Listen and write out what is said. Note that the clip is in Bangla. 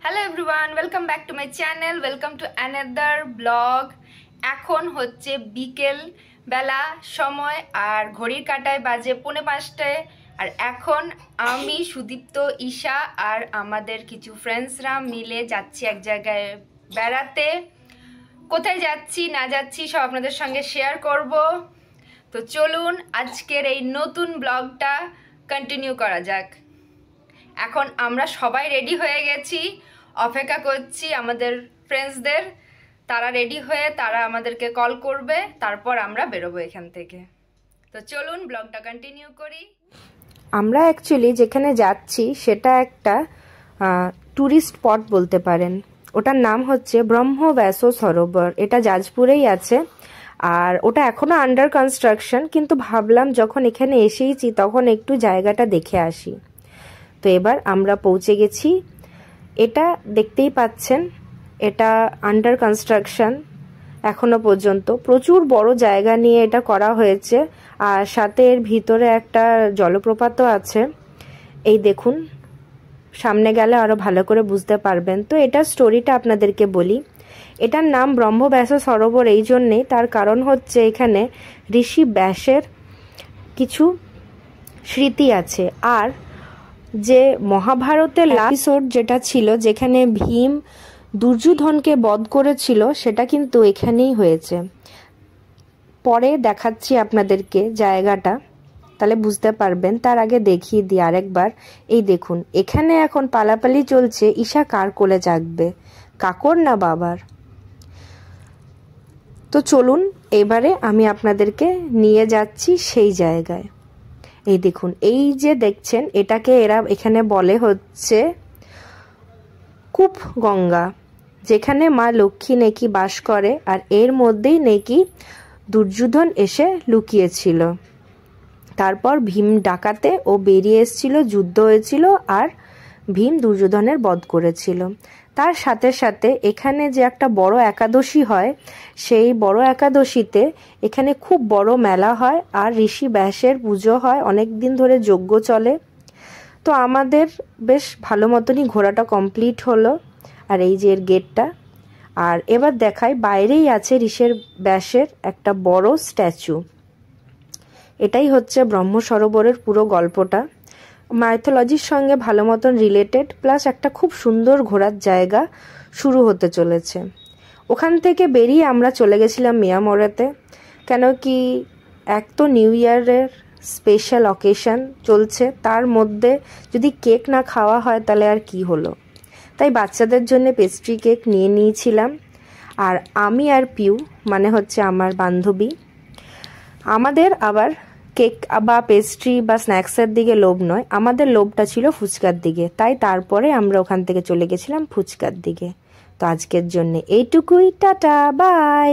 Hello everyone, welcome back to my channel, welcome to another blog. এখন হচ্ছে বিকেল বেলা সময় আর ঘড়ির কাঁটায় বাজে 4:45। আর এখন আমি সুদীপ্ত, ঈশা আর আমাদের কিছু ফ্রেন্ডসরা মিলে যাচ্ছি এক জায়গায় বেড়াতে। কোথায় যাচ্ছি না যাচ্ছি সব আপনাদের সঙ্গে শেয়ার করব। তো চলুন আজকের এই নতুন ব্লগটা কন্টিনিউ করা যাক। এখন আমরা সবাই রেডি হয়ে গেছি, অপেক্ষা করছি আমাদের ফ্রেন্ডসদের। তারা রেডি হয়ে তারা আমাদেরকে কল করবে, তারপর আমরা বেরোবো এখান থেকে। তো চলুন ব্লগটা কন্টিনিউ করি। আমরা অ্যাকচুয়ালি যেখানে যাচ্ছি সেটা একটা ট্যুরিস্ট স্পট বলতে পারেন। ওটার নাম হচ্ছে ব্রহ্মব্যাস সরোবর। এটা যাজপুরেই আছে আর ওটা এখনো আন্ডার কনস্ট্রাকশন, কিন্তু ভাবলাম যখন এখানে এসেইছি তখন একটু জায়গাটা দেখে আসি। তো এবার আমরা পৌঁছে গেছি। এটা দেখতেই পাচ্ছেন, এটা আন্ডার কনস্ট্রাকশন এখনো পর্যন্ত। প্রচুর বড় জায়গা নিয়ে এটা করা হয়েছে আর সাথে এর ভিতরে একটা জলপ্রপাতও আছে। এই দেখুন, সামনে গেলে আরো ভালো করে বুঝতে পারবেন। তো এটার স্টোরিটা আপনাদেরকে বলি। এটার নাম ব্রহ্মব্যাস সরোবর এই জন্যেই, তার কারণ হচ্ছে এখানে ঋষি ব্যাসের কিছু স্মৃতি আছে। আর যে মহাভারতের এপিসোড যেটা ছিল, যেখানে ভীম দুর্যোধনকে বধ করেছিল, সেটা কিন্তু এখানেই হয়েছে। পরে দেখাচ্ছি আপনাদেরকে জায়গাটা, তাহলে বুঝতে পারবেন। তার আগে দেখিয়ে দিই আরেকবার। এই দেখুন, এখানে এখন পালাপালি চলছে ঈশা কার কোলে জাগবে, কাকর না বাবার। তো চলুন এবারে আমি আপনাদেরকে নিয়ে যাচ্ছি সেই জায়গায়। এই দেখুন, এই যে দেখছেন, এটাকে এরা এখানে বলে হচ্ছে কূপ গঙ্গা, যেখানে মা লক্ষ্মী নেকি বাস করে। আর এর মধ্যেই নেকি দুর্যোধন এসে লুকিয়েছিল। তারপর ভীম ডাকাতে ও বেরিয়ে এসেছিল, যুদ্ধ হয়েছিল আর ভীম দুর্যোধনের বধ করেছিল। তার সাথে সাথে এখানে যে একটা বড় একাদশী হয়, সেই বড় একাদশীতে এখানে খুব বড় মেলা হয় আর ঋষি ব্যাসের পুজো হয়, অনেক দিন ধরে যজ্ঞ চলে। তো আমাদের বেশ ভালো মতনই ঘোরাটা কমপ্লিট হলো। আর এই যে এর গেটটা। আর এবার দেখাই, বাইরেই আছে ঋষি ব্যাসের একটা বড় স্ট্যাচু। এটাই হচ্ছে ব্রহ্ম সরোবরের পুরো গল্পটা। মাইথোলজির সঙ্গে ভালো মতন রিলেটেড, প্লাস একটা খুব সুন্দর ঘোরার জায়গা শুরু হতে চলেছে। ওখান থেকে বেরিয়ে আমরা চলে গেছিলাম মিয়ামোড়েতে। কেন কি, এক তো নিউ ইয়ারের স্পেশাল অকেশন চলছে, তার মধ্যে যদি কেক না খাওয়া হয় তাহলে আর কি হলো। তাই বাচ্চাদের জন্য পেস্ট্রি কেক নিয়ে নিয়েছিলাম। আর আমি আর পিউ, মানে হচ্ছে আমার বান্ধবী, আমাদের আবার কেক বা পেস্ট্রি বা স্ন্যাক্সের দিকে লোভ নয়, আমাদের লোভটা ছিল ফুচকার দিকে। তাই তারপরে আমরা ওখান থেকে চলে গেছিলাম ফুচকার দিকে। তো আজকের জন্য এইটুকুই, টাটা বাই।